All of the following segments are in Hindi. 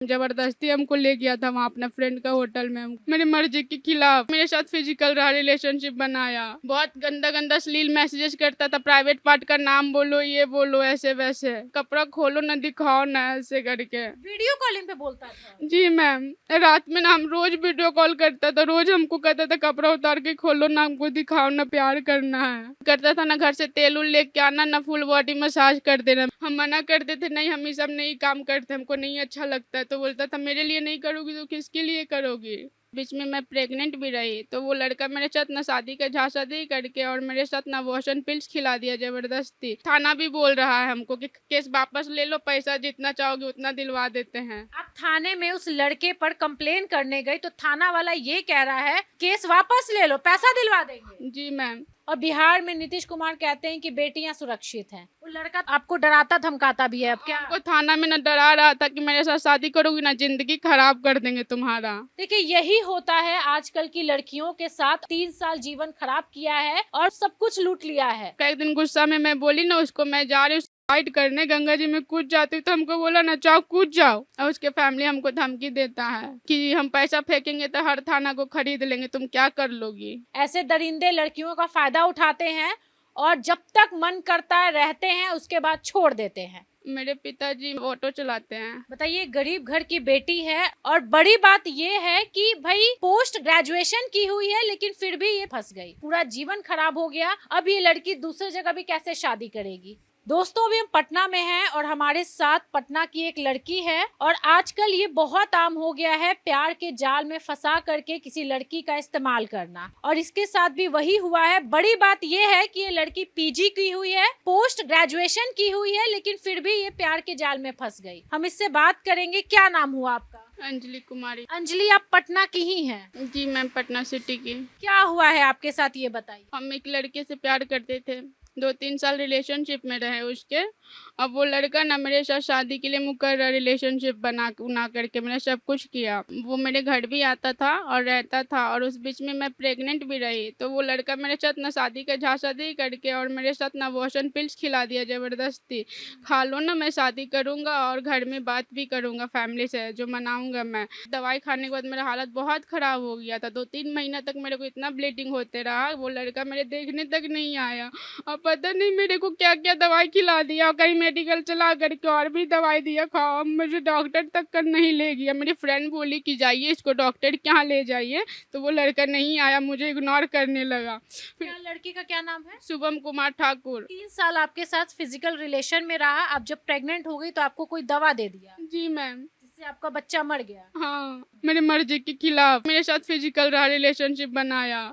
जबरदस्ती हमको ले गया था वहाँ अपना फ्रेंड का होटल में, मेरी मर्जी के खिलाफ मेरे साथ फिजिकल रहा, रिलेशनशिप बनाया, बहुत गंदा गंदा अश्लील मैसेजेस करता था, प्राइवेट पार्ट का नाम बोलो, ये बोलो, ऐसे वैसे, कपड़ा खोलो ना, दिखाओ ना, ऐसे करके वीडियो कॉलिंग पे बोलता था? जी मैम, रात में ना हम रोज वीडियो कॉल करता था, रोज हमको कहता था कपड़ा उतार के खोलो ना, हमको दिखाओ ना, प्यार करना है, करता था ना घर से तेल उल लेके आना, ना फुल बॉडी मसाज कर देना। हम मना करते थे, नहीं हम ये सब नहीं काम करते, हमको नहीं अच्छा लगता है, तो बोलता था मेरे लिए नहीं करोगी तो किसके लिए करोगी। बीच में मैं प्रेग्नेंट भी रही तो वो लड़का मेरे साथ ना शादी का झांसादी करके और मेरे साथ ना वॉशन पिल्स खिला दिया जबरदस्ती। थाना भी बोल रहा है हमको कि केस वापस ले लो, पैसा जितना चाहोगे उतना दिलवा देते हैं। आप थाने में उस लड़के पर कंप्लेन करने गई तो थाना वाला ये कह रहा है केस वापस ले लो, पैसा दिलवा देंगे। जी मैम। और बिहार में नीतीश कुमार कहते हैं कि बेटियां सुरक्षित हैं। वो लड़का आपको डराता धमकाता भी है। अब क्या वो थाना में ना डरा रहा था कि मेरे साथ शादी करोगी ना जिंदगी खराब कर देंगे तुम्हारा। देखिए यही होता है आजकल की लड़कियों के साथ। 3 साल जीवन खराब किया है और सब कुछ लूट लिया है। एक दिन गुस्सा में मैं बोली ना उसको, मैं जा रही हूँ फाइट करने, गंगा जी में कूद जाती हूँ, तो हमको बोला ना जाओ कूद जाओ, और उसके फैमिली हमको धमकी देता है कि हम पैसा फेंकेंगे तो हर थाना को खरीद लेंगे, तुम क्या कर लोगी। ऐसे दरिंदे लड़कियों का फायदा उठाते हैं और जब तक मन करता है रहते हैं, उसके बाद छोड़ देते हैं। मेरे पिताजी ऑटो चलाते हैं। बताइए, गरीब घर की बेटी है और बड़ी बात ये है कि भाई पोस्ट ग्रेजुएशन की हुई है लेकिन फिर भी ये फंस गई, पूरा जीवन खराब हो गया। अब ये लड़की दूसरी जगह भी कैसे शादी करेगी। दोस्तों अभी हम पटना में हैं और हमारे साथ पटना की एक लड़की है और आजकल ये बहुत आम हो गया है प्यार के जाल में फंसा करके किसी लड़की का इस्तेमाल करना, और इसके साथ भी वही हुआ है। बड़ी बात ये है कि ये लड़की पीजी की हुई है, पोस्ट ग्रेजुएशन की हुई है, लेकिन फिर भी ये प्यार के जाल में फंस गई। हम इससे बात करेंगे। क्या नाम हुआ आपका? अंजलि कुमारी। अंजलि, आप पटना की ही हैं? जी मैम, पटना सिटी की। क्या हुआ है आपके साथ ये बताइए। हम एक लड़के से प्यार करते थे, 2-3 साल रिलेशनशिप में रहे उसके। अब वो लड़का ना मेरे साथ शादी के लिए मुकर्रर रिलेशनशिप बना करके मैंने सब कुछ किया। वो मेरे घर भी आता था और रहता था, और उस बीच में मैं प्रेग्नेंट भी रही, तो वो लड़का मेरे साथ ना शादी का झांसादी करके और मेरे साथ ना वॉशन पिल्स खिला दिया जबरदस्ती। खा लो ना, मैं शादी करूँगा और घर में बात भी करूँगा फैमिली से, जो मनाऊँगा मैं। दवाई खाने के बाद मेरा हालत बहुत ख़राब हो गया था, 2-3 महीना तक मेरे को इतना ब्लीडिंग होते रहा, वो लड़का मेरे देखने तक नहीं आया। और पता नहीं मेरे को क्या क्या दवाई खिला दिया, कहीं मेडिकल चला करके और भी दवाई दिया खाओ, मुझे डॉक्टर तक का नहीं ले गया। मेरी फ्रेंड बोली कि जाइए इसको डॉक्टर के यहाँ ले जाइए, तो वो लड़का नहीं आया, मुझे इग्नोर करने लगा। क्या लड़की का क्या नाम है? शुभम कुमार ठाकुर। 3 साल आपके साथ फिजिकल रिलेशन में रहा। आप जब प्रेग्नेंट हो गई तो आपको कोई दवा दे दिया? जी मैम। जिससे आपका बच्चा मर गया? हाँ, मेरी मर्जी के खिलाफ मेरे साथ फिजिकल रहा, रिलेशनशिप बनाया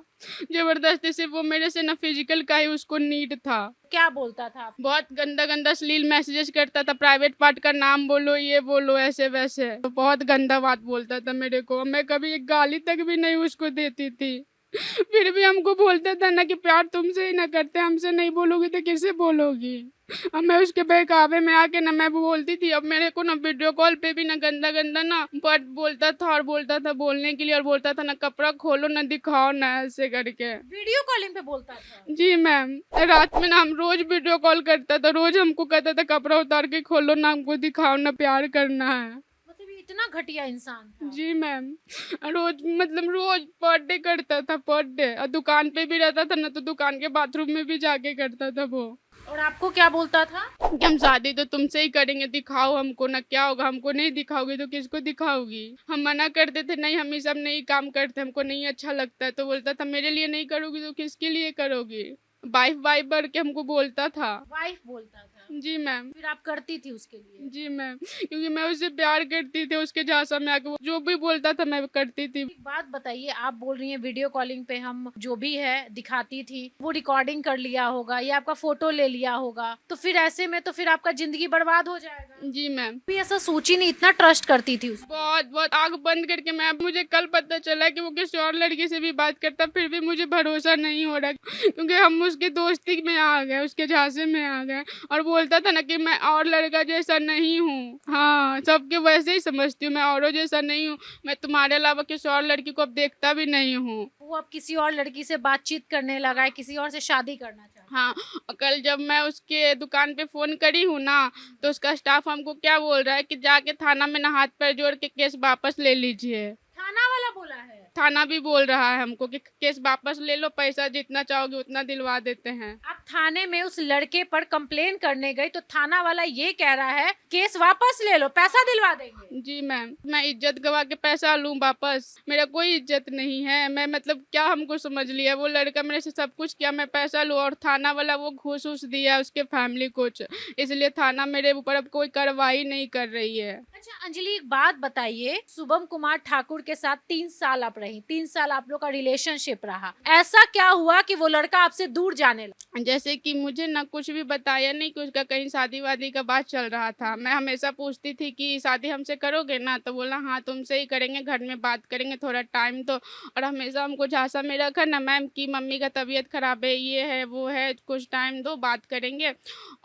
जबरदस्ती से। वो मेरे से ना फिजिकल का ही उसको नीड था। क्या बोलता था? बहुत गंदा गंदा अश्लील मैसेजेस करता था, प्राइवेट पार्ट का नाम बोलो, ये बोलो, ऐसे वैसे, तो बहुत गंदा बात बोलता था मेरे को। मैं कभी एक गाली तक भी नहीं उसको देती थी, फिर भी हमको बोलता था ना कि प्यार तुमसे ही ना करते, हमसे नहीं बोलोगी तो किससे बोलोगी। अब मैं उसके बहकावे में आके ना मैं बोलती थी। अब मेरे को ना वीडियो कॉल पे भी ना गंदा गंदा ना बट बोलता था, और बोलता था बोलने के लिए, और बोलता था ना कपड़ा खोलो ना, दिखाओ ना, ऐसे करके वीडियो कॉलिंग पे बोलता था? जी मैम, रात में ना हम रोज वीडियो कॉल करता था, रोज हमको कहता था कपड़ा उतार के खोलो ना, हमको दिखाओ ना, प्यार करना है। मतलब ये इतना घटिया इंसान था? जी मैम, रोज मतलब रोज पर डे करता था, पर डे। और दुकान पे भी रहता था ना तो दुकान के बाथरूम में भी जाके करता था वो। और आपको क्या बोलता था? कि हम शादी तो तुमसे ही करेंगे, दिखाओ हमको ना, क्या होगा, हमको नहीं दिखाओगी तो किसको दिखाओगी। हम मना करते थे, नहीं हम ये सब नहीं काम करते, हमको नहीं अच्छा लगता है, तो बोलता था मेरे लिए नहीं करोगी तो किसके लिए करोगी। वाइफ वाइफ बढ़ के हमको बोलता था। वाइफ बोलता था? जी मैम। फिर आप करती थी उसके लिए? जी मैम, क्योंकि मैं उससे प्यार करती थी, उसके झांसा में आके वो जो भी बोलता था मैं करती थी। एक बात बताइए, आप बोल रही हैं वीडियो कॉलिंग पे हम जो भी है दिखाती थी, वो रिकॉर्डिंग कर लिया होगा या आपका फोटो ले लिया होगा, तो फिर ऐसे में तो फिर आपका जिंदगी बर्बाद हो जाएगा। जी मैम। भी ऐसा सोची नहीं, इतना ट्रस्ट करती थी उसको? बहुत बहुत आंख बंद करके मैं, मुझे कल पता चला कि वो किसी और लड़की से भी बात करता, फिर भी मुझे भरोसा नहीं हो रहा, क्योंकि हम उसकी दोस्ती में आ गए, उसके झांसे में आ गए। और बोलता था ना कि मैं और लड़का जैसा नहीं हूँ। हाँ, सबके वैसे ही समझती हूँ, मैं औरों जैसा नहीं हूँ, मैं तुम्हारे अलावा किसी और लड़की को अब देखता भी नहीं हूँ। वो अब किसी और लड़की से बातचीत करने लगा है, किसी और से शादी करना चाहता है? हाँ, और कल जब मैं उसके दुकान पे फ़ोन करी हूँ ना, तो उसका स्टाफ हमको क्या बोल रहा है कि जाके थाना में ना हाथ पैर जोड़ के केस वापस ले लीजिए। थाना वाला बोला है? थाना भी बोल रहा है हमको कि केस वापस ले लो, पैसा जितना चाहोगे उतना दिलवा देते हैं। आप थाने में उस लड़के पर कंप्लेन करने गई तो थाना वाला ये कह रहा है केस वापस ले लो, पैसा दिलवा देंगे। जी मैम, मैं इज्जत गवा के पैसा लूँ वापस? मेरा कोई इज्जत नहीं है। मैं मतलब क्या हमको समझ लिया? वो लड़का मेरे से सब कुछ किया, मैं पैसा लूँ, और थाना वाला वो घूस-वूस दिया उसके फैमिली कुछ, इसलिए थाना मेरे ऊपर अब कोई कार्रवाई नहीं कर रही है। अच्छा अंजलि, एक बात बताइए, शुभम कुमार ठाकुर के साथ 3 साल आप रही, 3 साल आप लोग का रिलेशनशिप रहा, ऐसा क्या हुआ कि वो लड़का आपसे दूर जाने लगा? जैसे कि मुझे ना कुछ भी बताया नहीं कि उसका कहीं शादी-वादी का बात चल रहा था। मैं हमेशा पूछती थी कि शादी हमसे करोगे ना? तो बोला हाँ, तुमसे ही करेंगे, घर में बात करेंगे, थोड़ा टाइम दो। और हमेशा हमको झांसा में रखा ना मैम कि मम्मी का तबीयत ख़राब है, ये है, वो है, कुछ टाइम दो, बात करेंगे।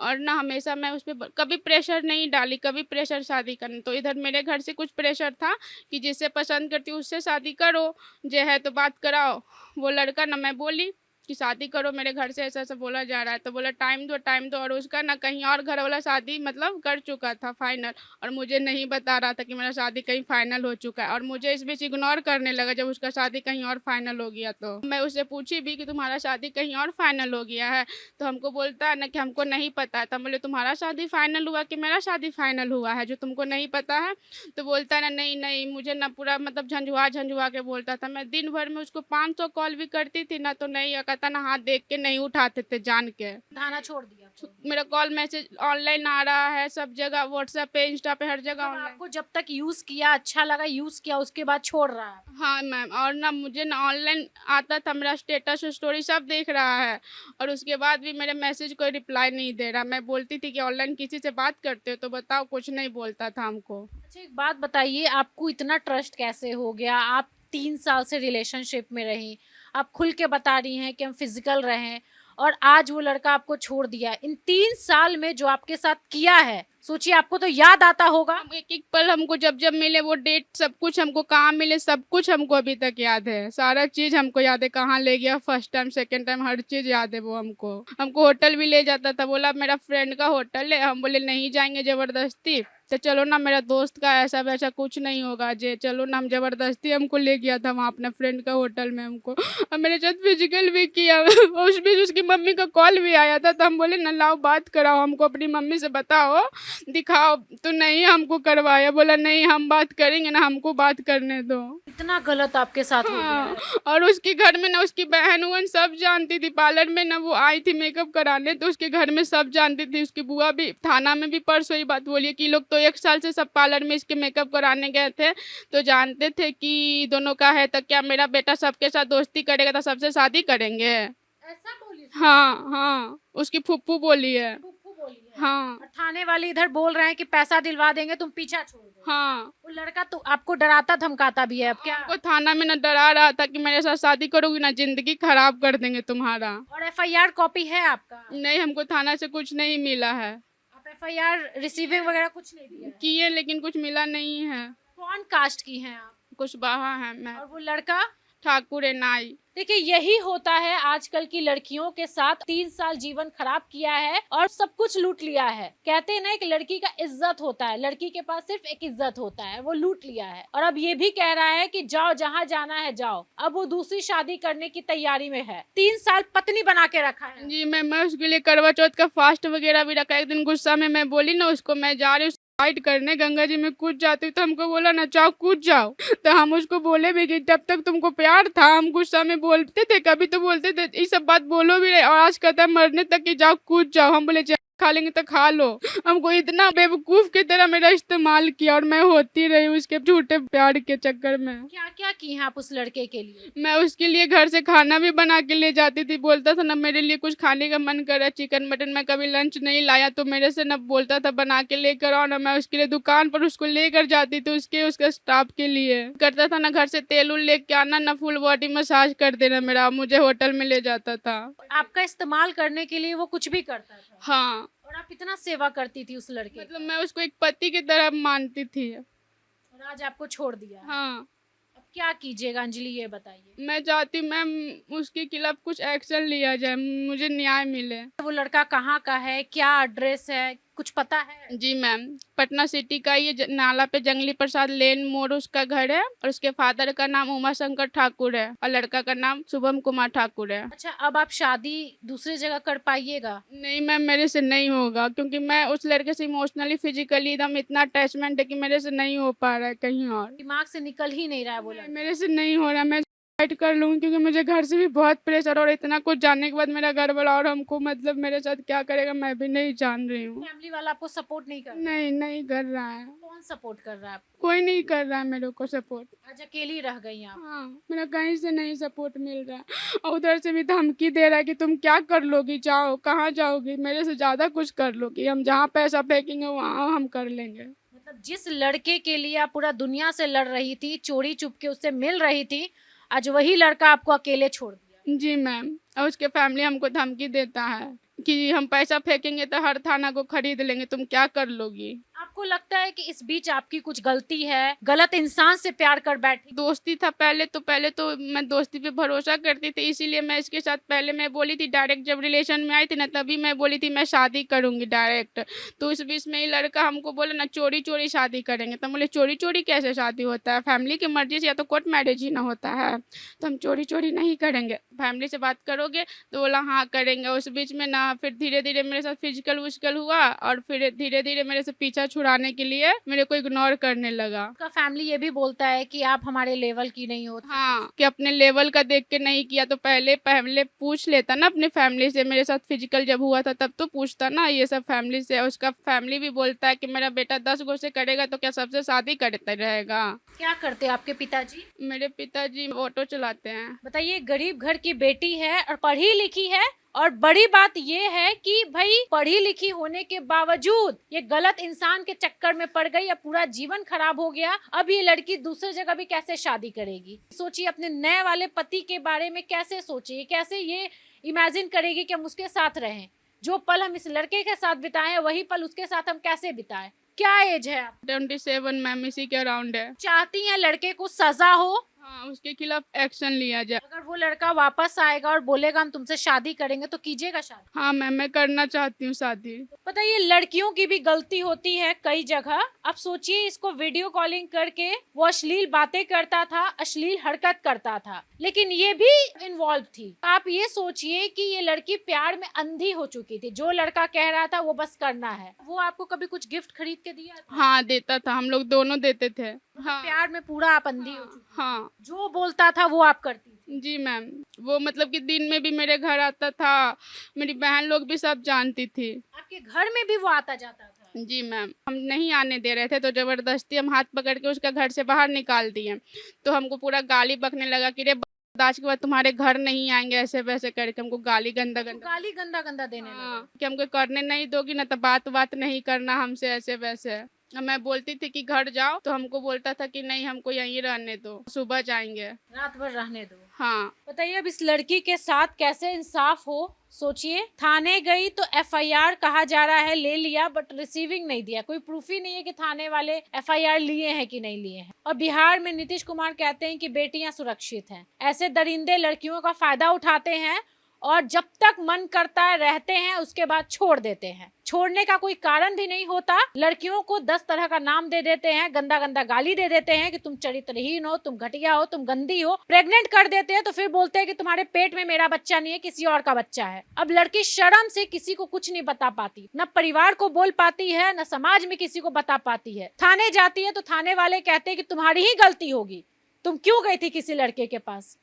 और ना हमेशा मैं उस पे कभी प्रेशर नहीं डाली, कभी प्रेशर शादी करने। तो इधर मेरे घर से कुछ प्रेशर था कि जिससे पसंद करती हूँ उससे शादी करो, जो है तो बात कराओ। वो लड़का ना, मैं बोली कि शादी करो, मेरे घर से ऐसा-ऐसा बोला जा रहा है। तो बोला टाइम दो, और उसका ना कहीं और घर वाला शादी मतलब कर चुका था फाइनल, और मुझे नहीं बता रहा था कि मेरा शादी कहीं फाइनल हो चुका है, और मुझे इस बीच इग्नोर करने लगा जब उसका शादी कहीं और फाइनल हो गया तो। मैं उससे पूछी भी कि तुम्हारा शादी कहीं और फाइनल हो गया है? तो हमको बोलता है ना कि हमको नहीं पता है। तो हम बोले तुम्हारा शादी फाइनल हुआ कि मेरा शादी फाइनल हुआ है जो तुमको नहीं पता है? तो बोलता है ना नहीं, मुझे ना पूरा मतलब झंझुआ के बोलता था। मैं दिन भर में उसको 500 कॉल भी करती थी ना, तो नहीं, कहता ना हाँ देख के नहीं उठाते थे जान के। थाना छोड़ दिया आपको? मेरा कॉल मैसेज ऑनलाइन आ रहा है सब जगह, व्हाट्सएप पे, इंस्टा पे, हर जगह मतलब ऑनलाइन। आपको जब तक यूज किया अच्छा लगा, यूज किया, उसके बाद छोड़ रहा है? हाँ मैम, और ना मुझे ना ऑनलाइन आता था, मेरा स्टेटस स्टोरी सब देख रहा है, और उसके बाद भी मेरे मैसेज कोई रिप्लाई नहीं दे रहा। मैं बोलती थी कि ऑनलाइन किसी से बात करते हो तो बताओ, कुछ नहीं बोलता था हमको। अच्छा एक बात बताइए, आपको इतना ट्रस्ट कैसे हो गया? आप 3 साल से रिलेशनशिप में रही, आप खुल के बता रही हैं कि हम फिजिकल रहे, और आज वो लड़का आपको छोड़ दिया। इन 3 साल में जो आपके साथ किया है, सोचिए आपको तो याद आता होगा। हम एक-एक पल हमको जब मिले, वो डेट सब कुछ हमको, कहाँ मिले सब कुछ हमको अभी तक याद है। सारा चीज़ हमको याद है, कहाँ ले गया फर्स्ट टाइम, सेकंड टाइम, हर चीज़ याद है वो हमको। हमको होटल भी ले जाता था, बोला मेरा फ्रेंड का होटल है, हम बोले नहीं जाएँगे ज़बरदस्ती। तो चलो ना, मेरा दोस्त का ऐसा-वैसा कुछ नहीं होगा, जे चलो ना, हम ज़बरदस्ती हमको ले गया था वहाँ अपने फ्रेंड का होटल में हमको, और मेरे साथ फिजिकल भी किया। उस बीच उसकी मम्मी का कॉल भी आया था, तो हम बोले ना लाओ बात कराओ, हमको अपनी मम्मी से बताओ, दिखाओ। तो नहीं हमको करवाया, बोला नहीं हम बात करेंगे ना, हमको बात करने दो। इतना गलत आपके साथ हो गया हाँ, है? और उसके घर में ना उसकी बहन-वहन सब जानती थी। पार्लर में ना वो आई थी मेकअप कराने, तो उसके घर में सब जानती थी। उसकी बुआ भी थाना में भी परसों ही बात बोली है कि लोग तो 1 साल से सब पार्लर में इसके मेकअप कराने गए थे, तो जानते थे कि दोनों का है, तो क्या मेरा बेटा सबके साथ दोस्ती करेगा तो सबसे शादी करेंगे? ऐसा बोली थी? हाँ, उसकी फूफू बोली है। फूफू बोली है? हाँ, और थाने वाले इधर बोल रहे हैं कि पैसा दिलवा देंगे, तुम पीछा छोड़ दो। हाँ। वो लड़का तो आपको डराता धमकाता भी है अब क्या? हमको थाना में ना डरा रहा था कि मेरे साथ शादी करोगी ना ज़िंदगी खराब कर देंगे तुम्हारा। और एफआईआर कॉपी है आपका? नहीं, हमको थाना से कुछ नहीं मिला है। आप एफआईआर रिसीविंग वगैरह कुछ नहीं दिया है? किए लेकिन कुछ मिला नहीं है। कौन कास्ट की हैं आप? कुशवाहा है मैं। और वो लड़का? ठाकुर है नाई। देखिए यही होता है आजकल की लड़कियों के साथ। 3 साल जीवन खराब किया है और सब कुछ लूट लिया है। कहते हैं ना एक लड़की का इज्जत होता है, लड़की के पास सिर्फ एक इज्जत होता है, वो लूट लिया है। और अब ये भी कह रहा है कि जाओ जहाँ जाना है जाओ। अब वो दूसरी शादी करने की तैयारी में है। 3 साल पत्नी बना के रखा है। जी मैं उसके लिए करवा चौथ का फास्ट वगैरह भी रखा। एक दिन गुस्सा में मैं बोली ना उसको, मैं जा रही हूँ फाइट करने, गंगा जी में कूद जाती हूँ, तो हमको बोला ना जाओ कूद जाओ। तो हम उसको बोले भी कि जब तक तुमको प्यार था हम गुस्सा में बोलते थे, कभी तो बोलते थे ये सब बात बोलो भी नहीं, और आज कहता है मरने तक कि जाओ कूद जाओ। हम बोले खा लेंगे तो खा लो। हमको इतना बेवकूफ की तरह मेरा इस्तेमाल किया, और मैं होती रही उसके झूठे प्यार के चक्कर में। क्या क्या की हैं आप उस लड़के के लिए? मैं उसके लिए घर से खाना भी बना के ले जाती थी। बोलता था ना मेरे लिए कुछ खाने का मन कर रहा है, चिकन मटन, मैं कभी लंच नहीं लाया तो मेरे से ना बोलता था बना के लेकर आओ ना। मैं उसके लिए दुकान पर उसको लेकर जाती थी, उसके स्टाफ के लिए करता था ना, घर से तेल उल लेके आना ना, फुल बॉडी मसाज कर देना मेरा, मुझे होटल में ले जाता था। आपका इस्तेमाल करने के लिए वो कुछ भी करता था? हाँ, और आप इतना सेवा करती थी उस लड़के की? मतलब मैं उसको एक पति की तरह मानती थी। और आज आपको छोड़ दिया? हाँ, अब क्या कीजिएगा अंजलि, ये बताइए। मैं चाहती हूँ मैम उसके खिलाफ कुछ एक्शन लिया जाए, मुझे न्याय मिले। वो लड़का कहाँ का है, क्या एड्रेस है, कुछ पता है? जी मैम, पटना सिटी का ये नाला पे जंगली प्रसाद लेन मोड़ उसका घर है, और उसके फादर का नाम उमा शंकर ठाकुर है और लड़का का नाम शुभम कुमार ठाकुर है। अच्छा, अब आप शादी दूसरी जगह कर पाइएगा? नहीं मैम, मेरे से नहीं होगा, क्योंकि मैं उस लड़के से इमोशनली फिजिकली एकदम इतना अटैचमेंट है कि मेरे से नहीं हो पा रहा है कहीं और। दिमाग से निकल ही नहीं रहा है वो नहीं, लड़का। मेरे से नहीं हो रहा। मैं फाइट कर लूँ, क्योंकि मुझे घर से भी बहुत प्रेशर, और इतना कुछ जानने के बाद मेरा घर वाला और हमको मतलब मेरे साथ क्या करेगा मैं भी नहीं जान रही हूँ। फैमिली वाला आपको सपोर्ट नहीं कर रहा? नहीं, नहीं कर रहा है, कौन सपोर्ट कर रहा है आपको? कोई नहीं कर रहा है मेरे को सपोर्ट। आज अकेली रह गई आप? हाँ, मेरा कहीं से नहीं सपोर्ट मिल रहा है, और उधर से भी धमकी दे रहा है कि तुम क्या कर लोगी, जाओ, कहाँ जाओगी, मेरे से ज़्यादा कुछ कर लोगी, हम जहाँ पैसा फेंकेंगे वहाँ हम कर लेंगे। मतलब जिस लड़के के लिए आप पूरा दुनिया से लड़ रही थी, चोरी चुप के उससे मिल रही थी, आज वही लड़का आपको अकेले छोड़ दिया। जी मैम, और उसके फैमिली हमको धमकी देता है कि हम पैसा फेंकेंगे तो हर थाना को खरीद लेंगे, तुम क्या कर लोगी। आपको लगता है कि इस बीच आपकी कुछ गलती है, गलत इंसान से प्यार कर बैठी? दोस्ती था पहले तो मैं दोस्ती पे भरोसा करती थी, इसीलिए मैं इसके साथ पहले मैं बोली थी डायरेक्ट, जब रिलेशन में आई थी ना तभी मैं बोली थी मैं शादी करूंगी डायरेक्ट। तो इस बीच में ये लड़का हमको बोले ना चोरी चोरी शादी करेंगे, तो बोले चोरी चोरी कैसे शादी होता है, फैमिली की मर्जी से या तो कोर्ट मैरिज ही ना होता है, तो हम चोरी चोरी नहीं करेंगे, फैमिली से बात करोगे, तो बोला हाँ करेंगे। उस बीच में ना फिर धीरे धीरे मेरे साथ फिजिकल विजिकल हुआ, और फिर धीरे धीरे मेरे से पीछा छुड़ाने के लिए मेरे को इग्नोर करने लगा। उसका फैमिली ये भी बोलता है कि आप हमारे लेवल की नहीं हो। हाँ, कि अपने लेवल का देख के नहीं किया, तो पहले पहले पूछ लेता ना अपनी फैमिली से, मेरे साथ फिजिकल जब हुआ था तब तो पूछता ना ये सब फैमिली से। उसका फैमिली भी बोलता है कि मेरा बेटा 10 गो से करेगा तो क्या सबसे शादी करता रहेगा। क्या करते हैं आपके पिताजी? मेरे पिताजी ऑटो चलाते हैं। बताइए, गरीब घर की बेटी है और पढ़ी लिखी है, और बड़ी बात ये है कि भाई पढ़ी लिखी होने के बावजूद ये गलत इंसान के चक्कर में पड़ गई, अब पूरा जीवन खराब हो गया। अब ये लड़की दूसरी जगह भी कैसे शादी करेगी? सोचिए अपने नए वाले पति के बारे में, कैसे सोचिए, कैसे ये इमेजिन करेगी कि हम उसके साथ रहें। जो पल हम इस लड़के के साथ बिताए वही पल उसके साथ हम कैसे बिताएं? क्या एज है आप? 27 मैम, इसी के अराउंड है। चाहती हैं लड़के को सजा हो? हाँ, उसके खिलाफ एक्शन लिया जाए। अगर वो लड़का वापस आएगा और बोलेगा हम तुमसे शादी करेंगे तो कीजिएगा शादी? हाँ मैम, मैं करना चाहती हूँ शादी। बताइए, लड़कियों की भी गलती होती है कई जगह। अब सोचिए, इसको वीडियो कॉलिंग करके वो अश्लील बातें करता था, अश्लील हरकत करता था, लेकिन ये भी इन्वॉल्व थी। आप ये सोचिए कि ये लड़की प्यार में अंधी हो चुकी थी, जो लड़का कह रहा था वो बस करना है। वो आपको कभी कुछ गिफ्ट खरीद के दिया था? हाँ देता था, हम लोग दोनों देते थे। हाँ, प्यार में पूरा आप अंधी हो चुकी थी। हाँ जो बोलता था वो आप करती थी? जी मैम, वो मतलब कि दिन में भी मेरे घर आता था, मेरी बहन लोग भी सब जानती थी। आपके घर में भी वो आता जाता था? जी मैम, हम नहीं आने दे रहे थे तो जबरदस्ती हम हाथ पकड़ के उसका घर से बाहर निकाल दिए, तो हमको पूरा गाली बकने लगा कि रे आज के बाद तुम्हारे घर नहीं आएंगे, ऐसे वैसे करके हमको गाली गंदा गंदा गाली गंदा गंदा देने लगा। हाँ, कि हमको करने नहीं दोगी ना तो बात नहीं करना हमसे, ऐसे वैसे। मैं बोलती थी कि घर जाओ तो हमको बोलता था कि नहीं हमको यहीं रहने दो, सुबह जाएंगे। रात भर रहने दो। हाँ, बताइए, अब इस लड़की के साथ कैसे इंसाफ हो? सोचिए, थाने गई तो एफआईआर कहा जा रहा है ले लिया, बट रिसीविंग नहीं दिया। कोई प्रूफ ही नहीं है कि थाने वाले एफआईआर लिए हैं कि नहीं लिए हैं। और बिहार में नीतीश कुमार कहते हैं कि बेटियां सुरक्षित हैं। ऐसे दरिंदे लड़कियों का फायदा उठाते हैं और जब तक मन करता है रहते हैं, उसके बाद छोड़ देते हैं। छोड़ने का कोई कारण भी नहीं होता। लड़कियों को 10 तरह का नाम दे देते हैं, गंदा गंदा गाली दे देते हैं कि तुम चरित्रहीन हो, तुम घटिया हो, तुम गंदी हो। प्रेग्नेंट कर देते हैं तो फिर बोलते हैं कि तुम्हारे पेट में मेरा बच्चा नहीं है, किसी और का बच्चा है। अब लड़की शर्म से किसी को कुछ नहीं बता पाती, न परिवार को बोल पाती है, न समाज में किसी को बता पाती है। थाने जाती है तो थाने वाले कहते हैं कि तुम्हारी ही गलती होगी, तुम क्यों गई थी किसी लड़के के पास।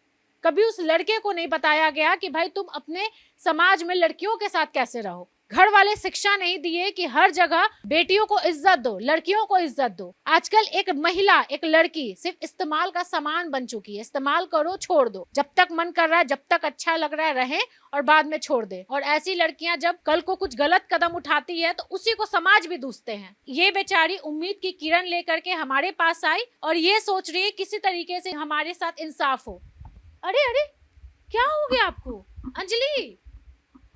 कभी उस लड़के को नहीं बताया गया कि भाई तुम अपने समाज में लड़कियों के साथ कैसे रहो। घर वाले शिक्षा नहीं दिए कि हर जगह बेटियों को इज्जत दो, लड़कियों को इज्जत दो। आजकल एक महिला, एक लड़की सिर्फ इस्तेमाल का सामान बन चुकी है। इस्तेमाल करो, छोड़ दो, जब तक मन कर रहा है, जब तक अच्छा लग रहा है रहे, और बाद में छोड़ दे। और ऐसी लड़कियां जब कल को कुछ गलत कदम उठाती है तो उसी को समाज भी दूसते हैं। ये बेचारी उम्मीद की किरण लेकर के हमारे पास आई और ये सोच रही है किसी तरीके से हमारे साथ इंसाफ हो। अरे अरे, क्या हो गया आपको अंजलि?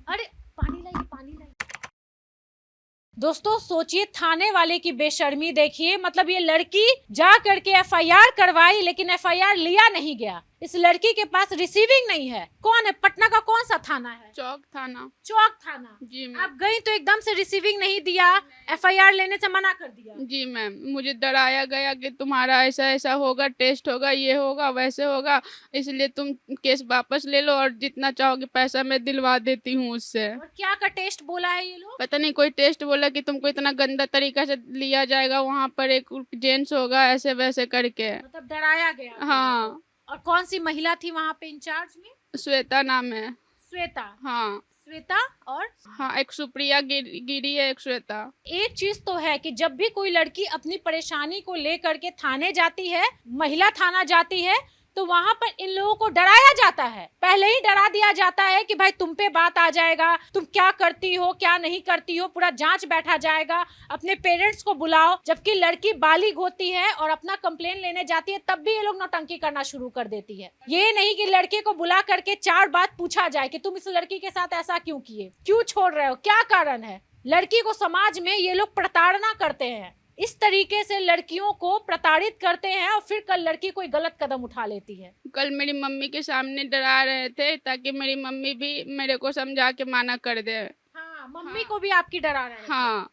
अरे पानी लाइए, पानी लाइए। दोस्तों सोचिए, थाने वाले की बेशर्मी देखिए। मतलब ये लड़की जा करके एफआईआर करवाई, लेकिन एफआईआर लिया नहीं गया। इस लड़की के पास रिसीविंग नहीं है। कौन है? पटना का कौन सा थाना है? चौक थाना। चौक थाना। जी मैम। आप गई तो एकदम से रिसीविंग नहीं दिया, एफआईआर लेने से मना कर दिया। जी मैम, मुझे डराया गया कि तुम्हारा ऐसा ऐसा होगा, टेस्ट होगा, ये होगा, वैसे होगा, इसलिए तुम केस वापस ले लो और जितना चाहोगे पैसा मैं दिलवा देती हूँ उससे। और क्या का टेस्ट बोला है ये लोग? पता नहीं, कोई टेस्ट बोला कि तुमको इतना गंदा तरीका से लिया जाएगा, वहाँ पर एक जेंट्स होगा, ऐसे वैसे करके। मतलब डराया गया। हाँ। और कौन सी महिला थी वहाँ पे इंचार्ज में? श्वेता नाम है। श्वेता। हाँ। श्वेता और हाँ, एक सुप्रिया गिरी है, एक श्वेता। एक चीज तो है कि जब भी कोई लड़की अपनी परेशानी को लेकर के थाने जाती है, महिला थाना जाती है, तो वहां पर इन लोगों को डराया जाता है। पहले ही डरा दिया जाता है कि भाई तुम पे बात आ जाएगा, तुम क्या करती हो क्या नहीं करती हो, पूरा जांच बैठा जाएगा, अपने पेरेंट्स को बुलाओ। जबकि लड़की बालिग होती है और अपना कंप्लेन लेने जाती है, तब भी ये लोग नौटंकी करना शुरू कर देती है। ये नहीं कि लड़के को बुला करके 4 बात पूछा जाए कि तुम इस लड़की के साथ ऐसा क्यों किए, क्यों छोड़ रहे हो, क्या कारण है। लड़की को समाज में ये लोग प्रताड़ना करते हैं, इस तरीके से लड़कियों को प्रताड़ित करते हैं और फिर कल लड़की कोई गलत कदम उठा लेती है। कल मेरी मम्मी के सामने डरा रहे थे ताकि मेरी मम्मी भी मेरे को समझा के माना कर दे। हाँ, मम्मी को भी आपकी डरा रहे थे। हाँ,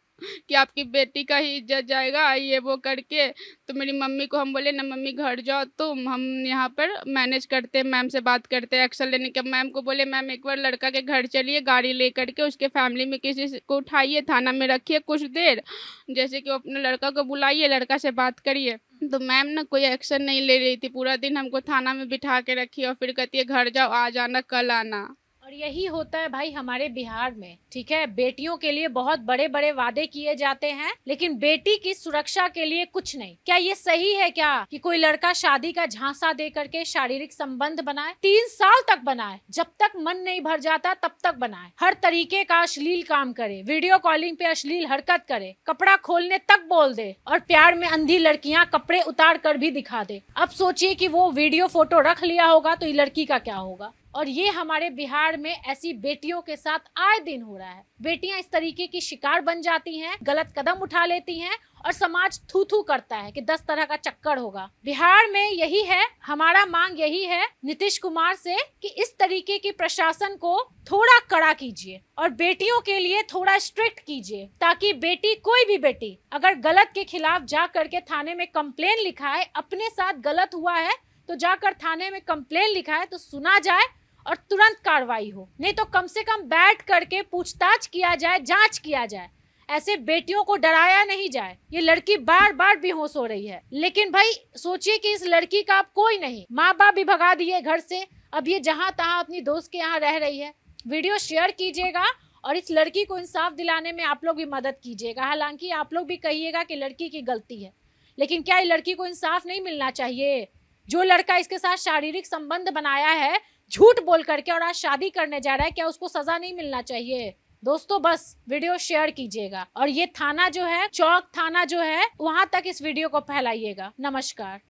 कि आपकी बेटी का ही इज्जत जाएगा, ये वो करके। तो मेरी मम्मी को हम बोले ना मम्मी घर जाओ तुम, हम यहाँ पर मैनेज करते हैं, मैम से बात करते हैं एक्शन लेने के। मैम को बोले मैम एक बार लड़का के घर चलिए, गाड़ी ले करके उसके फैमिली में किसी को उठाइए, थाना में रखिए कुछ देर, जैसे कि वो अपने लड़का को बुलाइए, लड़का से बात करिए। तो मैम ना कोई एक्शन नहीं ले रही थी, पूरा दिन हमको थाना में बिठा के रखी और फिर कहती है घर जाओ, आज आना कल आना। और यही होता है भाई हमारे बिहार में, ठीक है। बेटियों के लिए बहुत बड़े बड़े वादे किए जाते हैं, लेकिन बेटी की सुरक्षा के लिए कुछ नहीं। क्या ये सही है क्या कि कोई लड़का शादी का झांसा दे करके शारीरिक संबंध बनाए, 3 साल तक बनाए, जब तक मन नहीं भर जाता तब तक बनाए, हर तरीके का अश्लील काम करे, वीडियो कॉलिंग पे अश्लील हरकत करे, कपड़ा खोलने तक बोल दे, और प्यार में अंधी लड़कियां कपड़े उतार कर भी दिखा दे। अब सोचिए कि वो वीडियो फोटो रख लिया होगा तो ये लड़की का क्या होगा। और ये हमारे बिहार में ऐसी बेटियों के साथ आए दिन हो रहा है। बेटियां इस तरीके की शिकार बन जाती हैं, गलत कदम उठा लेती हैं और समाज थू थू करता है कि 10 तरह का चक्कर होगा। बिहार में यही है, हमारा मांग यही है नीतीश कुमार से कि इस तरीके की प्रशासन को थोड़ा कड़ा कीजिए और बेटियों के लिए थोड़ा स्ट्रिक्ट कीजिए, ताकि बेटी, कोई भी बेटी अगर गलत के खिलाफ जा करके थाने में कंप्लेन लिखाए, अपने साथ गलत हुआ है तो जाकर थाने में कंप्लेन लिखाए तो सुना जाए और तुरंत कार्रवाई हो। नहीं तो कम से कम बैठ करके पूछताछ किया जाए, जांच किया जाए, ऐसे बेटियों को डराया नहीं जाए। ये लड़की बार बार बेहोश हो रही है, लेकिन भाई सोचिए कि इस लड़की का अब कोई नहीं, माँ बाप भी भगा दिए घर से, अब ये जहां तहां अपनी दोस्त के यहाँ रह रही है। वीडियो शेयर कीजिएगा और इस लड़की को इंसाफ दिलाने में आप लोग भी मदद कीजिएगा। हालांकि आप लोग भी कहिएगा कि लड़की की गलती है, लेकिन क्या ये लड़की को इंसाफ नहीं मिलना चाहिए? जो लड़का इसके साथ शारीरिक संबंध बनाया है झूठ बोल करके और आज शादी करने जा रहा है, क्या उसको सजा नहीं मिलना चाहिए? दोस्तों बस वीडियो शेयर कीजिएगा और ये थाना जो है, चौक थाना जो है, वहां तक इस वीडियो को फैलाइएगा। नमस्कार।